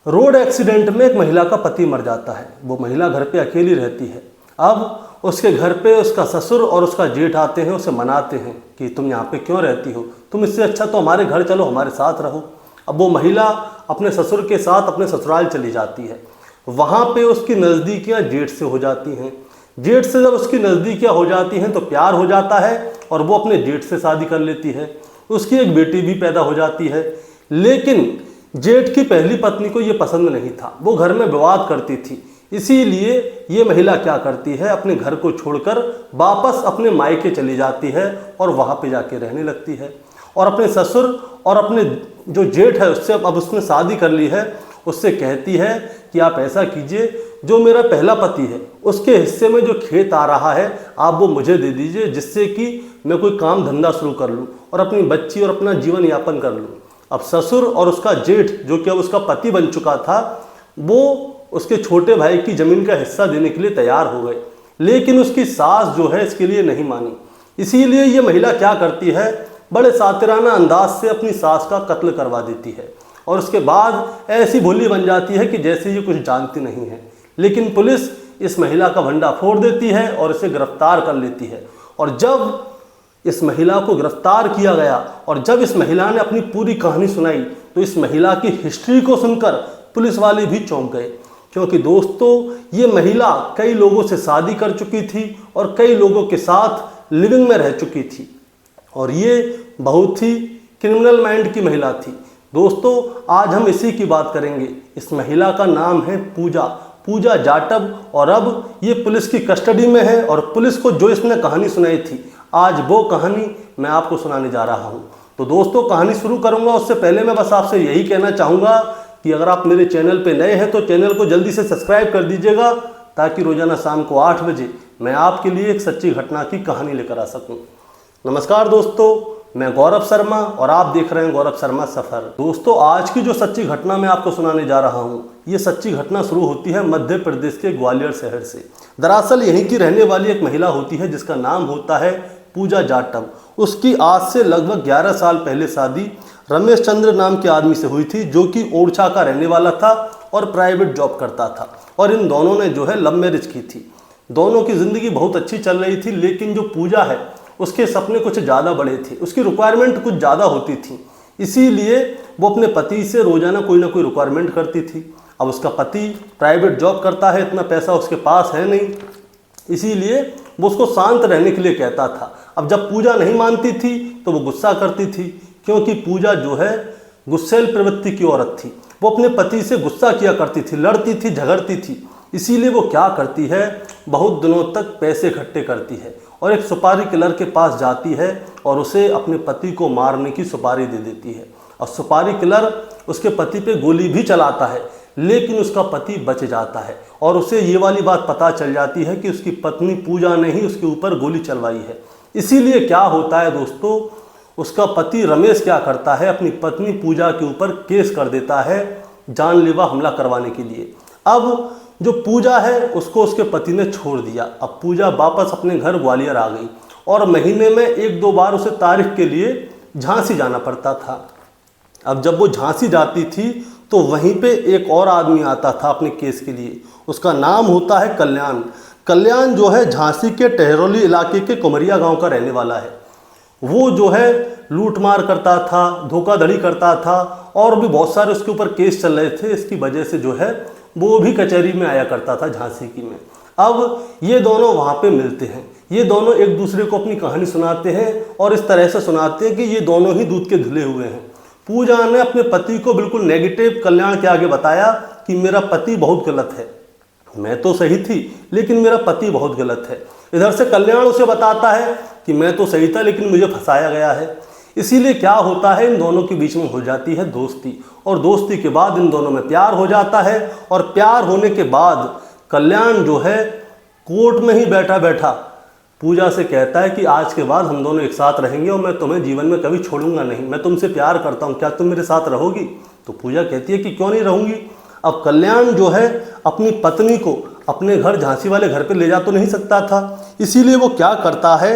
Road accident में एक महिला का पति मर जाता है। वो महिला घर पे अकेली रहती है। अब उसके घर पे उसका ससुर और उसका जेठ आते हैं, उसे मनाते हैं कि तुम यहाँ पे क्यों रहती हो, तुम इससे अच्छा तो हमारे घर चलो, हमारे साथ रहो। अब वो महिला अपने ससुर के साथ अपने ससुराल चली जाती है। वहाँ पे उसकी नज़दीकियाँ जेठ से हो जाती हैं। जेठ से जब उसकी नज़दीकियाँ हो जाती हैं तो प्यार हो जाता है और वो अपने जेठ से शादी कर लेती है। उसकी एक बेटी भी पैदा हो जाती है। लेकिन जेठ की पहली पत्नी को ये पसंद नहीं था, वो घर में विवाद करती थी। इसीलिए ये महिला क्या करती है, अपने घर को छोड़कर वापस अपने मायके चली जाती है और वहाँ पे जाके रहने लगती है। और अपने ससुर और अपने जो जेठ है उससे अब उसने शादी कर ली है, उससे कहती है कि आप ऐसा कीजिए, जो मेरा पहला पति है उसके हिस्से में जो खेत आ रहा है आप वो मुझे दे दीजिए, जिससे कि मैं कोई काम धंधा शुरू कर लूँ और अपनी बच्ची और अपना जीवन यापन कर लूँ। अब ससुर और उसका जेठ, जो कि अब उसका पति बन चुका था, वो उसके छोटे भाई की ज़मीन का हिस्सा देने के लिए तैयार हो गए। लेकिन उसकी सास जो है इसके लिए नहीं मानी। इसीलिए ये महिला क्या करती है, बड़े सातिराना अंदाज से अपनी सास का कत्ल करवा देती है और उसके बाद ऐसी भोली बन जाती है कि जैसे ये कुछ जानती नहीं है। लेकिन पुलिस इस महिला का भंडा फोड़ देती है और इसे गिरफ्तार कर लेती है। और जब इस महिला को गिरफ्तार किया गया और जब इस महिला ने अपनी पूरी कहानी सुनाई तो इस महिला की हिस्ट्री को सुनकर पुलिस वाले भी चौंक गए। क्योंकि दोस्तों, ये महिला कई लोगों से शादी कर चुकी थी और कई लोगों के साथ लिविंग में रह चुकी थी और ये बहुत ही क्रिमिनल माइंड की महिला थी। दोस्तों, आज हम इसी की बात करेंगे। इस महिला का नाम है पूजा जाटव और अब ये पुलिस की कस्टडी में है और पुलिस को जो इसने कहानी सुनाई थी, आज वो कहानी मैं आपको सुनाने जा रहा हूँ। तो दोस्तों, कहानी शुरू करूँगा उससे पहले मैं बस आपसे यही कहना चाहूँगा कि अगर आप मेरे चैनल पे नए हैं तो चैनल को जल्दी से सब्सक्राइब कर दीजिएगा, ताकि रोजाना शाम को 8 बजे मैं आपके लिए एक सच्ची घटना की कहानी लेकर आ सकूँ। नमस्कार दोस्तों, मैं गौरव शर्मा और आप देख रहे हैं गौरव शर्मा सफ़र। दोस्तों, आज की जो सच्ची घटना मैं आपको सुनाने जा रहा हूँ, ये सच्ची घटना शुरू होती है मध्य प्रदेश के ग्वालियर शहर से। दरअसल यहीं की रहने वाली एक महिला होती है जिसका नाम होता है पूजा जाटव। उसकी आज से लगभग 11 साल पहले शादी रमेश चंद्र नाम के आदमी से हुई थी, जो कि ओरछा का रहने वाला था और प्राइवेट जॉब करता था। और इन दोनों ने जो है लव मैरिज की थी। दोनों की ज़िंदगी बहुत अच्छी चल रही थी। लेकिन जो पूजा है उसके सपने कुछ ज़्यादा बड़े थे, उसकी रिक्वायरमेंट कुछ ज़्यादा होती थी। इसीलिए वो अपने पति से रोज़ाना कोई ना कोई रिक्वायरमेंट करती थी। अब उसका पति प्राइवेट जॉब करता है, इतना पैसा उसके पास है नहीं, इसीलिए वो उसको शांत रहने के लिए कहता था। अब जब पूजा नहीं मानती थी तो वो गुस्सा करती थी, क्योंकि पूजा जो है गुस्सैल प्रवृत्ति की औरत थी। वो अपने पति से गुस्सा किया करती थी, लड़ती थी, झगड़ती थी। इसीलिए वो क्या करती है, बहुत दिनों तक पैसे इकट्ठे करती है और एक सुपारी किलर के पास जाती है और उसे अपने पति को मारने की सुपारी दे देती है। और सुपारी किलर उसके पति पे गोली भी चलाता है, लेकिन उसका पति बच जाता है और उसे ये वाली बात पता चल जाती है कि उसकी पत्नी पूजा ने ही उसके ऊपर गोली चलवाई है। इसीलिए क्या होता है दोस्तों, उसका पति रमेश क्या करता है, अपनी पत्नी पूजा के ऊपर केस कर देता है जानलेवा हमला करवाने के लिए। अब जो पूजा है उसको उसके पति ने छोड़ दिया। अब पूजा वापस अपने घर ग्वालियर आ गई और महीने में 1-2 बार उसे तारीख के लिए झांसी जाना पड़ता था। अब जब वो झांसी जाती थी तो वहीं पे एक और आदमी आता था अपने केस के लिए। उसका नाम होता है कल्याण। कल्याण जो है झांसी के टहरौली इलाके के कुमरिया गांव का रहने वाला है। वो जो है लूट मार करता था, धोखाधड़ी करता था और भी बहुत सारे उसके ऊपर केस चल रहे थे। इसकी वजह से जो है वो भी कचहरी में आया करता था झांसी की में। अब ये दोनों वहाँ पे मिलते हैं, ये दोनों एक दूसरे को अपनी कहानी सुनाते हैं और इस तरह से सुनाते हैं कि ये दोनों ही दूध के धुले हुए हैं। पूजा ने अपने पति को बिल्कुल नेगेटिव कल्याण के आगे बताया कि मेरा पति बहुत गलत है, मैं तो सही थी लेकिन मेरा पति बहुत गलत है। इधर से कल्याण उसे बताता है कि मैं तो सही था लेकिन मुझे फंसाया गया है। इसीलिए क्या होता है, इन दोनों के बीच में हो जाती है दोस्ती और दोस्ती के बाद इन दोनों में प्यार हो जाता है। और प्यार होने के बाद कल्याण जो है कोर्ट में ही बैठा बैठा पूजा से कहता है कि आज के बाद हम दोनों एक साथ रहेंगे और मैं तुम्हें जीवन में कभी छोड़ूंगा नहीं, मैं तुमसे प्यार करता हूँ, क्या तुम मेरे साथ रहोगी? तो पूजा कहती है कि क्यों नहीं रहूँगी। अब कल्याण जो है अपनी पत्नी को अपने घर झांसी वाले घर पे ले जा तो नहीं सकता था, इसीलिए वो क्या करता है,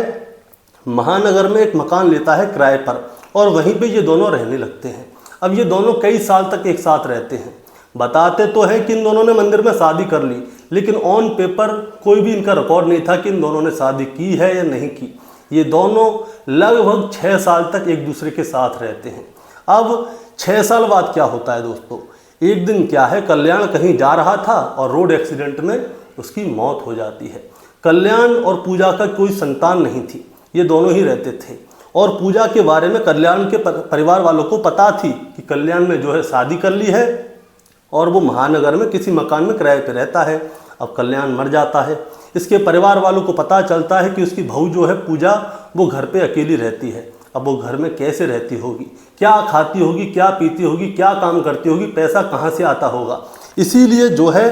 महानगर में एक मकान लेता है किराए पर और वहीं पे ये दोनों रहने लगते हैं। अब ये दोनों कई साल तक एक साथ रहते हैं। बताते तो हैं कि इन दोनों ने मंदिर में शादी कर ली, लेकिन ऑन पेपर कोई भी इनका रिकॉर्ड नहीं था कि इन दोनों ने शादी की है या नहीं की। ये दोनों लगभग 6 साल तक एक दूसरे के साथ रहते हैं। अब 6 साल बाद क्या होता है दोस्तों, एक दिन क्या है, कल्याण कहीं जा रहा था और रोड एक्सीडेंट में उसकी मौत हो जाती है। कल्याण और पूजा का कोई संतान नहीं थी, ये दोनों ही रहते थे। और पूजा के बारे में कल्याण के परिवार वालों को पता थी कि कल्याण ने जो है शादी कर ली है और वो महानगर में किसी मकान में किराए पे रहता है। अब कल्याण मर जाता है, इसके परिवार वालों को पता चलता है कि उसकी बहू जो है पूजा, वो घर पे अकेली रहती है। अब वो घर में कैसे रहती होगी, क्या खाती होगी, क्या पीती होगी, क्या काम करती होगी, पैसा कहाँ से आता होगा। इसीलिए जो है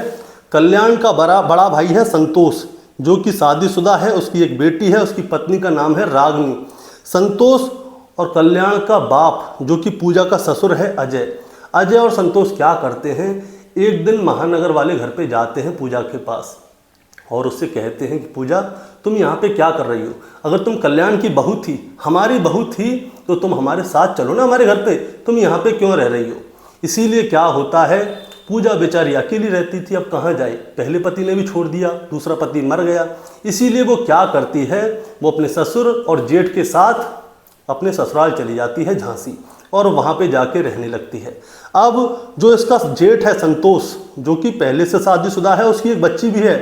कल्याण का बड़ा भाई है संतोष, जो कि शादीशुदा है, उसकी एक बेटी है, उसकी पत्नी का नाम है रागनी। संतोष और कल्याण का बाप जो कि पूजा का ससुर है अजय और संतोष क्या करते हैं, एक दिन महानगर वाले घर पे जाते हैं पूजा के पास और उससे कहते हैं कि पूजा तुम यहाँ पे क्या कर रही हो, अगर तुम कल्याण की बहू थी, हमारी बहू थी, तो तुम हमारे साथ चलो ना हमारे घर पे, तुम यहाँ पे क्यों रह रही हो। इसीलिए क्या होता है, पूजा बेचारी अकेली रहती थी, अब कहाँ जाए, पहले पति ने भी छोड़ दिया, दूसरा पति मर गया। इसीलिए वो क्या करती है, वो अपने ससुर और जेठ के साथ अपने ससुराल चली जाती है झांसी और वहाँ पे जाके रहने लगती है। अब जो इसका जेठ है संतोष, जो कि पहले से शादीशुदा है, उसकी एक बच्ची भी है।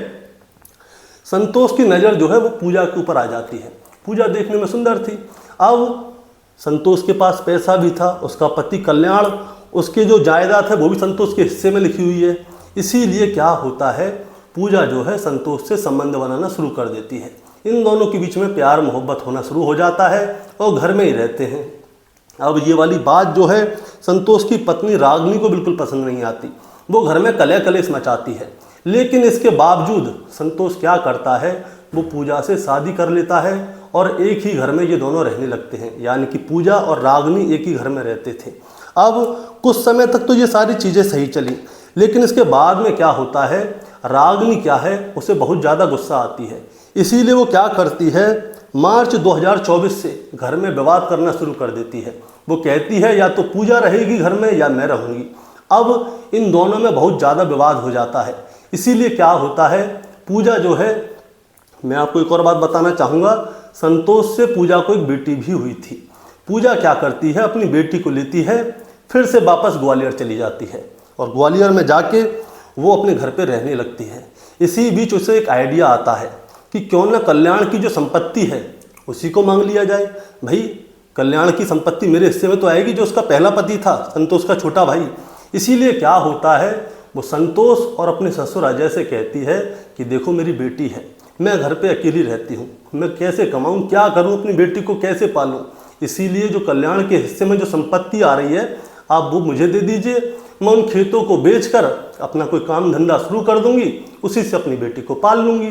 संतोष की नज़र जो है वो पूजा के ऊपर आ जाती है। पूजा देखने में सुंदर थी। अब संतोष के पास पैसा भी था, उसका पति कल्याण, उसके जो जायदाद है वो भी संतोष के हिस्से में लिखी हुई है। इसीलिए क्या होता है, पूजा जो है संतोष से संबंध बनाना शुरू कर देती है। इन दोनों के बीच में प्यार मोहब्बत होना शुरू हो जाता है और घर में ही रहते हैं। अब ये वाली बात जो है संतोष की पत्नी रागनी को बिल्कुल पसंद नहीं आती, वो घर में कलह कलेश मचाती है। लेकिन इसके बावजूद संतोष क्या करता है, वो पूजा से शादी कर लेता है और एक ही घर में ये दोनों रहने लगते हैं, यानी कि पूजा और रागनी एक ही घर में रहते थे। अब कुछ समय तक तो ये सारी चीज़ें सही चली, लेकिन इसके बाद में क्या होता है, रागनी क्या है, उसे बहुत ज़्यादा गुस्सा आती है। इसीलिए वो क्या करती है, मार्च 2024 से घर में विवाद करना शुरू कर देती है। वो कहती है या तो पूजा रहेगी घर में या मैं रहूँगी। अब इन दोनों में बहुत ज़्यादा विवाद हो जाता है। इसीलिए क्या होता है, पूजा जो है, मैं आपको एक और बात बताना चाहूँगा, संतोष से पूजा को एक बेटी भी हुई थी। पूजा क्या करती है, अपनी बेटी को लेती है, फिर से वापस ग्वालियर चली जाती है और ग्वालियर में जाके वो अपने घर पे रहने लगती है। इसी बीच उसे एक आइडिया आता है कि क्यों ना कल्याण की जो संपत्ति है उसी को मांग लिया जाए। भाई कल्याण की संपत्ति मेरे हिस्से में तो आएगी, जो उसका पहला पति था, संतोष का छोटा भाई। इसीलिए क्या होता है, वो संतोष और अपने ससुर अजय से कहती है कि देखो मेरी बेटी है, मैं घर पे अकेली रहती हूँ, मैं कैसे कमाऊँ, क्या करूँ, अपनी बेटी को कैसे पालूँ। इसीलिए जो कल्याण के हिस्से में जो संपत्ति आ रही है आप वो मुझे दे दीजिए, मैं उन खेतों को बेचकर अपना कोई काम धंधा शुरू कर दूंगी, उसी से अपनी बेटी को पाल लूँगी।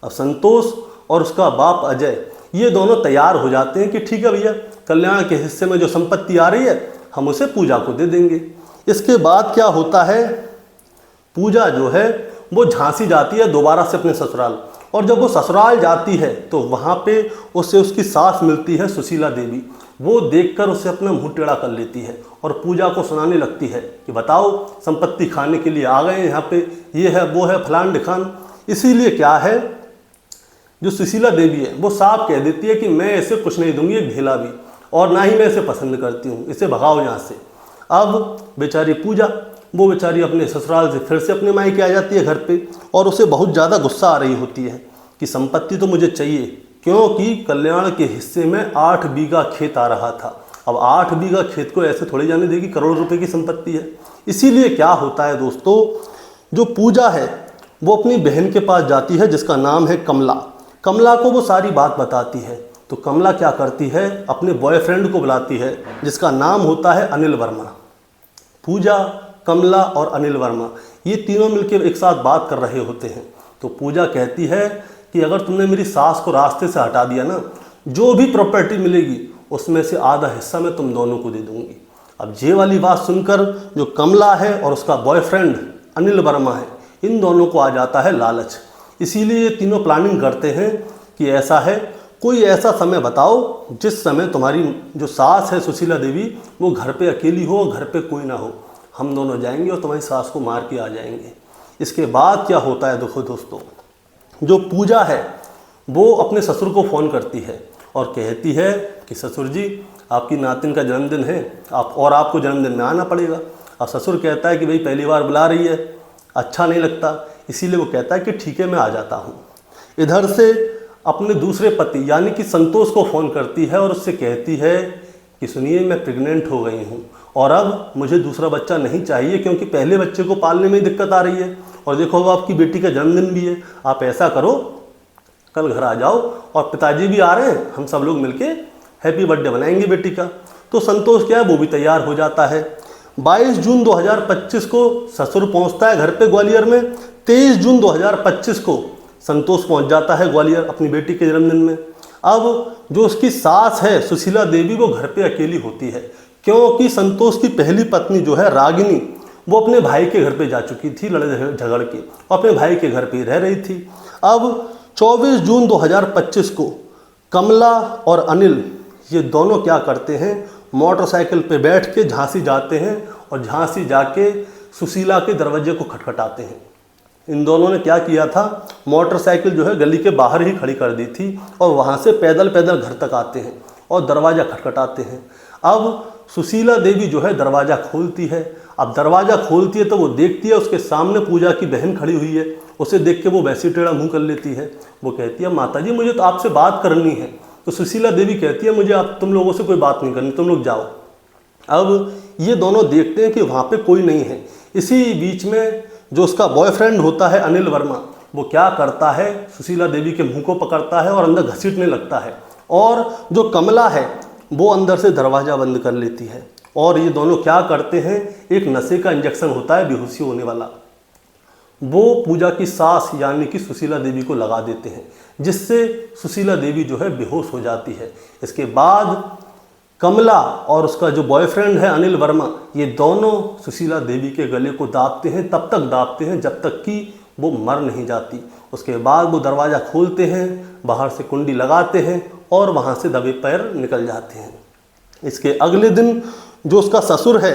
अब संतोष और उसका बाप अजय ये दोनों तैयार हो जाते हैं कि ठीक है भैया, कल्याण के हिस्से में जो संपत्ति आ रही है हम उसे पूजा को दे देंगे। इसके बाद क्या होता है, पूजा जो है वो झांसी जाती है दोबारा से अपने ससुराल, और जब वो ससुराल जाती है तो वहाँ पे उसे उसकी सास मिलती है सुशीला देवी। वो देखकर उसे अपना मुंह टेढ़ा कर लेती है और पूजा को सुनाने लगती है कि बताओ संपत्ति खाने के लिए आ गए हैं यहाँ पे, ये है वो है फलान ढिकान। इसीलिए क्या है, जो सुशीला देवी है वो साफ कह देती है कि मैं इसे कुछ नहीं दूंगी एक ढेला भी, और ना ही मैं इसे पसंद करती हूँ, इसे भगाओ यहाँ से। अब बेचारी पूजा, वो बेचारी अपने ससुराल से फिर से अपने मायके आ जाती है घर पे, और उसे बहुत ज़्यादा गुस्सा आ रही होती है कि संपत्ति तो मुझे चाहिए, क्योंकि कल्याण के हिस्से में 8 बीघा खेत आ रहा था। अब 8 बीघा खेत को ऐसे थोड़ी जाने देगी, करोड़ रुपए की संपत्ति है। इसीलिए क्या होता है दोस्तों, जो पूजा है वो अपनी बहन के पास जाती है जिसका नाम है कमला। कमला को वो सारी बात बताती है, तो कमला क्या करती है, अपने बॉयफ्रेंड को बुलाती है जिसका नाम होता है अनिल वर्मा। पूजा, कमला और अनिल वर्मा ये तीनों मिलकर एक साथ बात कर रहे होते हैं। तो पूजा कहती है कि अगर तुमने मेरी सास को रास्ते से हटा दिया ना, जो भी प्रॉपर्टी मिलेगी उसमें से आधा हिस्सा मैं तुम दोनों को दे दूंगी। अब ये वाली बात सुनकर जो कमला है और उसका बॉयफ्रेंड अनिल वर्मा है, इन दोनों को आ जाता है लालच। इसीलिए ये तीनों प्लानिंग करते हैं कि ऐसा है, कोई ऐसा समय बताओ जिस समय तुम्हारी जो सास है सुशीला देवी वो घर पे अकेली हो, घर पे कोई ना हो, हम दोनों जाएंगे और तुम्हारी सास को मार के आ जाएंगे। इसके बाद क्या होता है देखो दोस्तों, जो पूजा है वो अपने ससुर को फ़ोन करती है और कहती है कि ससुर जी आपकी नातिन का जन्मदिन है, आपको जन्मदिन में आना पड़ेगा। अब ससुर कहता है कि भाई पहली बार बुला रही है, अच्छा नहीं लगता, इसीलिए वो कहता है कि ठीक है मैं आ जाता हूँ। इधर से अपने दूसरे पति यानी कि संतोष को फ़ोन करती है और उससे कहती है कि सुनिए मैं प्रेग्नेंट हो गई हूँ और अब मुझे दूसरा बच्चा नहीं चाहिए क्योंकि पहले बच्चे को पालने में ही दिक्कत आ रही है और देखो अब आपकी बेटी का जन्मदिन भी है, आप ऐसा करो कल घर आ जाओ और पिताजी भी आ रहे हैं, हम सब लोग मिलके हैप्पी बर्थडे मनाएंगे बेटी का। तो संतोष क्या है वो भी तैयार हो जाता है। 22 जून 2025 को ससुर पहुंचता है घर पे ग्वालियर में। 23 जून 2025 को संतोष पहुंच जाता है ग्वालियर अपनी बेटी के जन्मदिन में। अब जो उसकी सास है सुशीला देवी वो घर पे अकेली होती है क्योंकि संतोष की पहली पत्नी जो है रागिनी वो अपने भाई के घर पे जा चुकी थी लड़ झगड़ के और अपने भाई के घर पे रह रही थी। अब 24 जून 2025 को कमला और अनिल ये दोनों क्या करते हैं, मोटरसाइकिल पे बैठ के झांसी जाते हैं और झांसी जाके सुशीला के दरवाजे को खटखटाते हैं। इन दोनों ने क्या किया था, मोटरसाइकिल जो है गली के बाहर ही खड़ी कर दी थी और वहाँ से पैदल पैदल घर तक आते हैं और दरवाज़ा खटखटाते हैं। अब सुशीला देवी जो है दरवाज़ा खोलती है। अब दरवाज़ा खोलती है तो वो देखती है उसके सामने पूजा की बहन खड़ी हुई है। उसे देख के वो वैसे टेढ़ा मुँह कर लेती है। वो कहती है माता जी मुझे तो आपसे बात करनी है। तो सुशीला देवी कहती है मुझे तुम लोगों से कोई बात नहीं करनी, तुम लोग जाओ। अब ये दोनों देखते हैं कि वहाँ पे कोई नहीं है। इसी बीच में जो उसका बॉयफ्रेंड होता है अनिल वर्मा वो क्या करता है, सुशीला देवी के मुंह को पकड़ता है और अंदर घसीटने लगता है और जो कमला है वो अंदर से दरवाज़ा बंद कर लेती है। और ये दोनों क्या करते हैं, एक नशे का इंजेक्शन होता है बेहोशी होने वाला, वो पूजा की सास यानी कि सुशीला देवी को लगा देते हैं जिससे सुशीला देवी जो है बेहोश हो जाती है। इसके बाद कमला और उसका जो बॉयफ्रेंड है अनिल वर्मा ये दोनों सुशीला देवी के गले को दाबते हैं, तब तक दाबते हैं जब तक कि वो मर नहीं जाती। उसके बाद वो दरवाज़ा खोलते हैं, बाहर से कुंडी लगाते हैं और वहाँ से दबे पैर निकल जाते हैं। इसके अगले दिन जो उसका ससुर है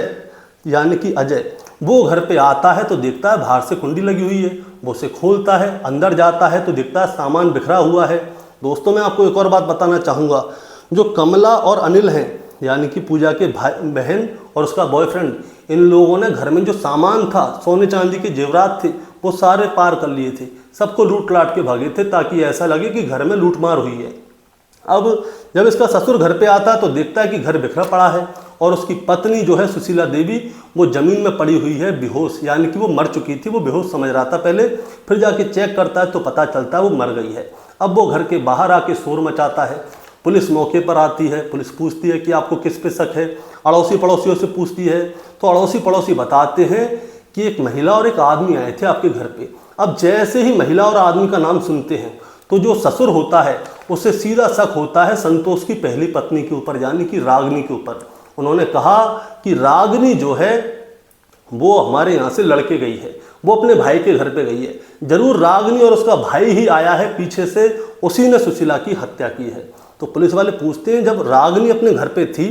यानी कि अजय वो घर पे आता है तो देखता है बाहर से कुंडी लगी हुई है। वो उसे खोलता है, अंदर जाता है तो देखता है सामान बिखरा हुआ है। दोस्तों मैं आपको एक और बात बताना चाहूँगा, जो कमला और अनिल हैं यानी कि पूजा के भाई बहन और उसका बॉयफ्रेंड, इन लोगों ने घर में जो सामान था, सोने चांदी के जेवरात थे, वो सारे पार कर लिए थे, सबको लूट लाट के भागे थे ताकि ऐसा लगे कि घर में लूटमार हुई है। अब जब इसका ससुर घर पे आता है तो देखता है कि घर बिखरा पड़ा है और उसकी पत्नी जो है सुशीला देवी वो ज़मीन में पड़ी हुई है बेहोश, यानी कि वो मर चुकी थी। वो बेहोश समझ रहा था पहले, फिर जाके चेक करता है तो पता चलता है वो मर गई है। अब वो घर के बाहर आके शोर मचाता है। पुलिस मौके पर आती है। पुलिस पूछती है कि आपको किस पे शक है। अड़ोसी पड़ोसियों से पूछती है तो अड़ोसी पड़ोसी बताते हैं कि एक महिला और एक आदमी आए थे आपके घर पे। अब जैसे ही महिला और आदमी का नाम सुनते हैं तो जो ससुर होता है उससे सीधा शक होता है संतोष की पहली पत्नी के ऊपर यानी कि रागिनी के ऊपर। उन्होंने कहा कि रागिनी जो है वो हमारे यहाँ से लड़के गई है, वो अपने भाई के घर पे गई है, जरूर रागिनी और उसका भाई ही आया है पीछे से, उसी ने सुशीला की हत्या की है। तो पुलिस वाले पूछते हैं जब रागिनी अपने घर पे थी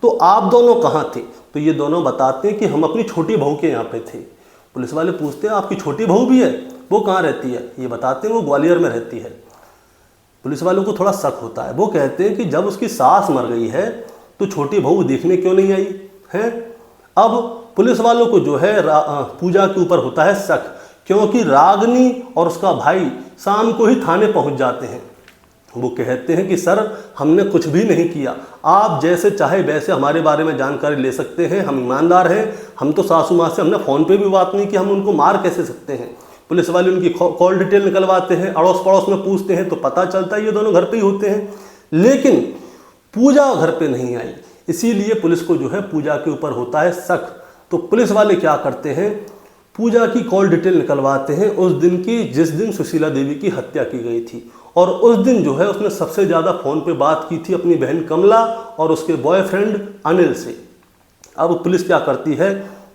तो आप दोनों कहाँ थे? तो ये दोनों बताते हैं कि हम अपनी छोटी बहू के यहाँ पे थे। पुलिस वाले पूछते हैं आपकी छोटी बहू भी है, वो कहाँ रहती है? ये बताते हैं वो ग्वालियर में रहती है। पुलिस वालों को थोड़ा शक होता है। वो कहते हैं कि जब उसकी सास मर गई है तो छोटी बहू देखने क्यों नहीं आई है? अब पुलिस वालों को जो है पूजा के ऊपर होता है शक, क्योंकि रागिनी और उसका भाई शाम को ही थाने पहुंच जाते हैं। वो कहते हैं कि सर हमने कुछ भी नहीं किया, आप जैसे चाहे वैसे हमारे बारे में जानकारी ले सकते हैं, हम ईमानदार हैं, हम तो सासू माँ से हमने फ़ोन पे भी बात नहीं की, हम उनको मार कैसे सकते हैं। पुलिस वाले उनकी कॉल डिटेल निकलवाते हैं, अड़ोस पड़ोस में पूछते हैं तो पता चलता है ये दोनों घर पे ही होते हैं। लेकिन पूजा घर पे नहीं आई, इसीलिए पुलिस को जो है पूजा के ऊपर होता है शक। तो पुलिस वाले क्या करते हैं, पूजा की कॉल डिटेल निकलवाते हैं उस दिन की जिस दिन सुशीला देवी की हत्या की गई थी। और उस दिन जो है उसने सबसे ज़्यादा फ़ोन पे बात की थी अपनी बहन कमला और उसके बॉयफ्रेंड अनिल से। अब पुलिस क्या करती है,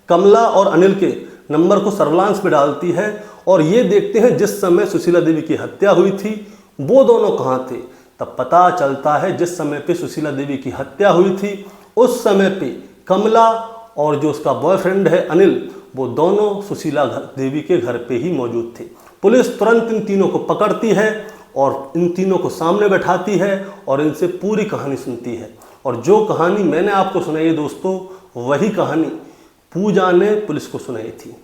कमला और अनिल के नंबर को सर्विलांस पे डालती है और ये देखते हैं जिस समय सुशीला देवी की हत्या हुई थी वो दोनों कहाँ थे। तब पता चलता है जिस समय पे सुशीला देवी की हत्या हुई थी उस समय पे कमला और जो उसका बॉयफ्रेंड है अनिल, वो दोनों सुशीला देवी के घर पे ही मौजूद थे। पुलिस तुरंत इन तीनों को पकड़ती है और इन तीनों को सामने बैठाती है और इनसे पूरी कहानी सुनती है। और जो कहानी मैंने आपको सुनाई है दोस्तों, वही कहानी पूजा ने पुलिस को सुनाई थी।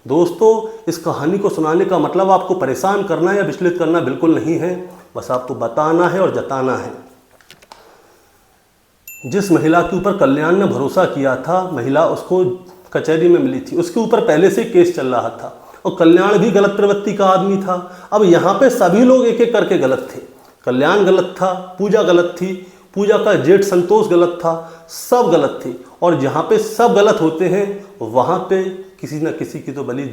दोस्तों, इस कहानी को सुनाने का मतलब आपको परेशान करना या विचलित करना बिल्कुल नहीं है, बस आपको बताना है और जताना है। जिस महिला के ऊपर कल्याण ने भरोसा किया था, महिला उसको कचहरी में मिली थी, उसके ऊपर पहले से केस चल रहा था और कल्याण भी गलत प्रवृत्ति का आदमी था। अब यहाँ पे सभी लोग एक एक करके गलत थे। कल्याण गलत था, पूजा गलत थी, पूजा का जेठ संतोष गलत था, सब गलत थे। और जहाँ पे सब गलत होते हैं वहाँ पे किसी न किसी की तो बलि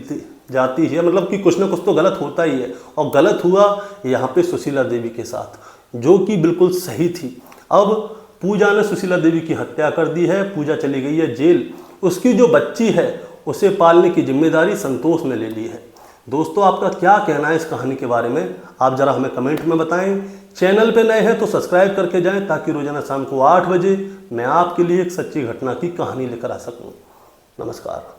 जाती है, मतलब कि कुछ ना कुछ तो गलत होता ही है। और गलत हुआ यहाँ पे सुशीला देवी के साथ, जो कि बिल्कुल सही थी। अब पूजा ने सुशीला देवी की हत्या कर दी है, पूजा चली गई है जेल। उसकी जो बच्ची है उसे पालने की जिम्मेदारी संतोष ने ले ली है। दोस्तों, आपका क्या कहना है इस कहानी के बारे में, आप ज़रा हमें कमेंट में बताएं। चैनल पे नए हैं तो सब्सक्राइब करके जाएं, ताकि रोजाना शाम को 8 बजे मैं आपके लिए एक सच्ची घटना की कहानी लेकर आ सकूं। नमस्कार।